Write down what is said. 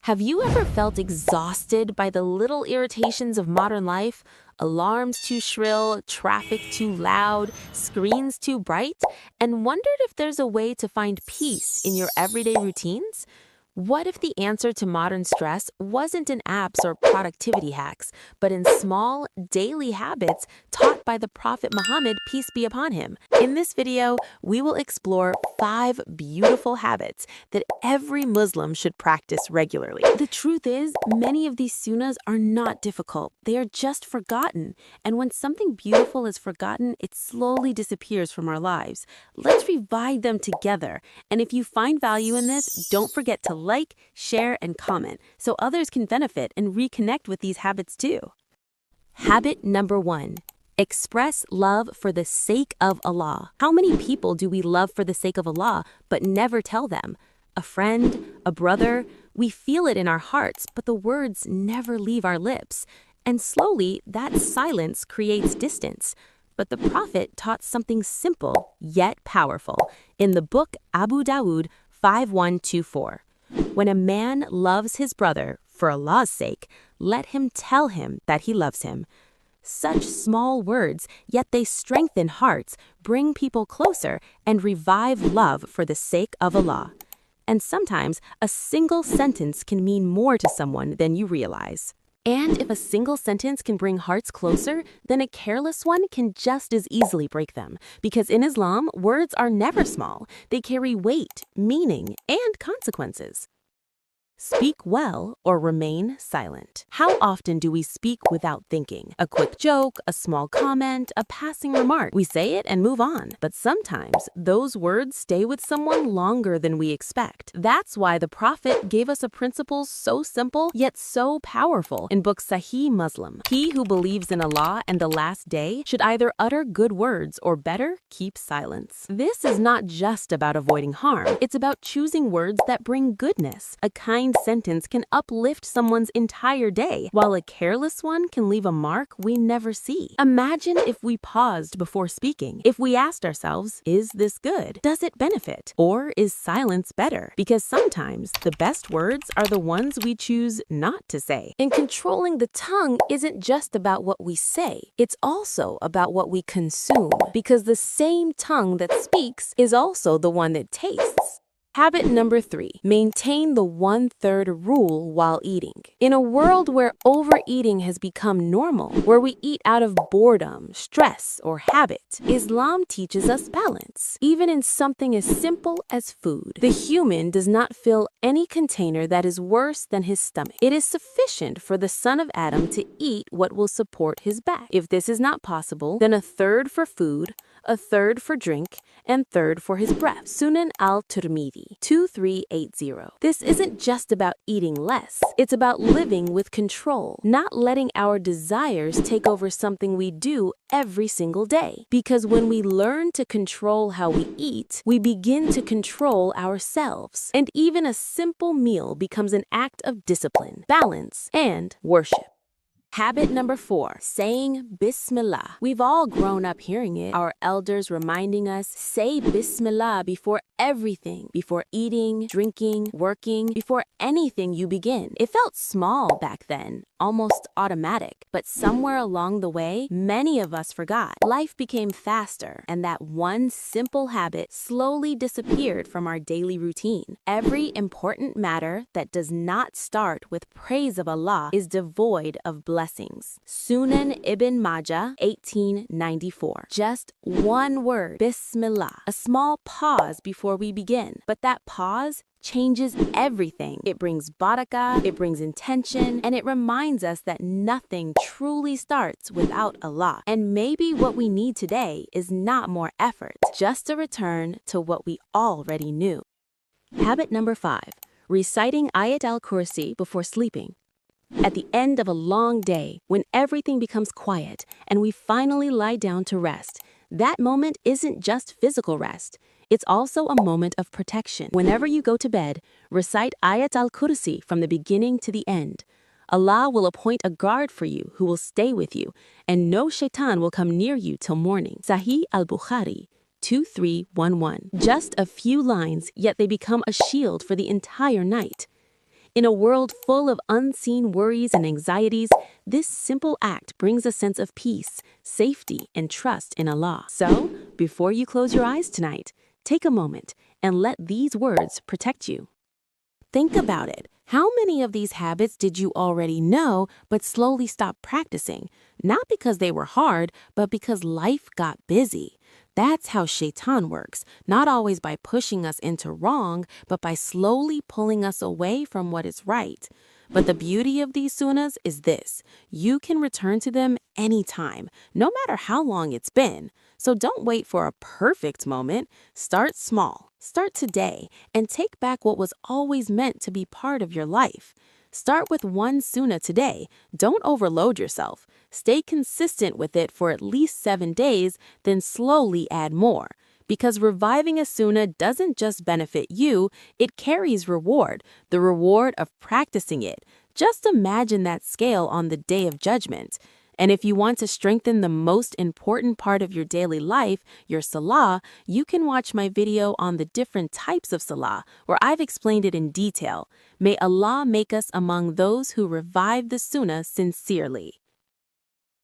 Have you ever felt exhausted by the little irritations of modern life? Alarms too shrill, traffic too loud, screens too bright, and wondered if there's a way to find peace in your everyday routines? What if the answer to modern stress wasn't in apps or productivity hacks, but in small, daily habits taught by the Prophet Muhammad, peace be upon him? In this video, we will explore 5 beautiful habits that every Muslim should practice regularly. The truth is, many of these sunnahs are not difficult. They are just forgotten. And when something beautiful is forgotten, it slowly disappears from our lives. Let's revive them together. And if you find value in this, don't forget to like, share, and comment so others can benefit and reconnect with these habits too. Habit number 1. Express love for the sake of Allah. How many people do we love for the sake of Allah but never tell them? A friend, a brother, we feel it in our hearts, but the words never leave our lips. And slowly, that silence creates distance. But the Prophet taught something simple yet powerful in the book Abu Dawud 5124. When a man loves his brother for Allah's sake, let him tell him that he loves him. Such small words, yet they strengthen hearts, bring people closer, and revive love for the sake of Allah. And sometimes a single sentence can mean more to someone than you realize. And if a single sentence can bring hearts closer, then a careless one can just as easily break them. Because in Islam, words are never small. They carry weight, meaning, and consequences. Speak well or remain silent. How often do we speak without thinking? A quick joke, a small comment, a passing remark. We say it and move on. But sometimes those words stay with someone longer than we expect. That's why the Prophet gave us a principle so simple yet so powerful in book Sahih Muslim. He who believes in Allah and the last day should either utter good words or better, keep silence. This is not just about avoiding harm. It's about choosing words that bring goodness. A kind sentence can uplift someone's entire day, while a careless one can leave a mark we never see. Imagine if we paused before speaking. If we asked ourselves, is this good? Does it benefit? Or is silence better? Because sometimes the best words are the ones we choose not to say. And controlling the tongue isn't just about what we say. It's also about what we consume. Because the same tongue that speaks is also the one that tastes. Habit number 3, maintain the 1/3 rule while eating. In a world where overeating has become normal, where we eat out of boredom, stress, or habit, Islam teaches us balance, even in something as simple as food. The human does not fill any container that is worse than his stomach. It is sufficient for the son of Adam to eat what will support his back. If this is not possible, then 1/3 for food, 1/3 for drink, and 1/3 for his breath. Sunan al-Tirmidhi 2380. This isn't just about eating less. It's about living with control, not letting our desires take over something we do every single day. Because when we learn to control how we eat, we begin to control ourselves. And even a simple meal becomes an act of discipline, balance, and worship. Habit number 4, saying Bismillah. We've all grown up hearing it, our elders reminding us, say Bismillah before everything, before eating, drinking, working, before anything you begin. It felt small back then, almost automatic, but somewhere along the way, many of us forgot. Life became faster, and that one simple habit slowly disappeared from our daily routine. Every important matter that does not start with praise of Allah is devoid of blessings. Sunan Ibn Majah 1894. Just one word, Bismillah, a small pause before we begin, but that pause changes everything. It brings Barakah, it brings intention, and it reminds us that nothing truly starts without Allah. And maybe what we need today is not more effort, just a return to what we already knew. Habit number 5, reciting Ayat al-Kursi before sleeping. At the end of a long day, when everything becomes quiet and we finally lie down to rest, that moment isn't just physical rest. It's also a moment of protection. Whenever you go to bed, recite Ayat al-Kursi from the beginning to the end. Allah will appoint a guard for you who will stay with you, and no shaitan will come near you till morning. Sahih al-Bukhari 2311. Just a few lines, yet they become a shield for the entire night. In a world full of unseen worries and anxieties, this simple act brings a sense of peace, safety, and trust in Allah. So, before you close your eyes tonight, take a moment and let these words protect you. Think about it. How many of these habits did you already know but slowly stopped practicing? Not because they were hard, but because life got busy. That's how Shaitan works, not always by pushing us into wrong, but by slowly pulling us away from what is right. But the beauty of these sunnahs is this: you can return to them anytime, no matter how long it's been. So don't wait for a perfect moment. Start small. Start today and take back what was always meant to be part of your life. Start with one sunnah today. Don't overload yourself. Stay consistent with it for at least 7 days, then slowly add more. Because reviving a sunnah doesn't just benefit you, it carries reward, the reward of practicing it. Just imagine that scale on the day of judgment. And if you want to strengthen the most important part of your daily life, your salah, you can watch my video on the different types of salah, where I've explained it in detail. May Allah make us among those who revive the sunnah sincerely.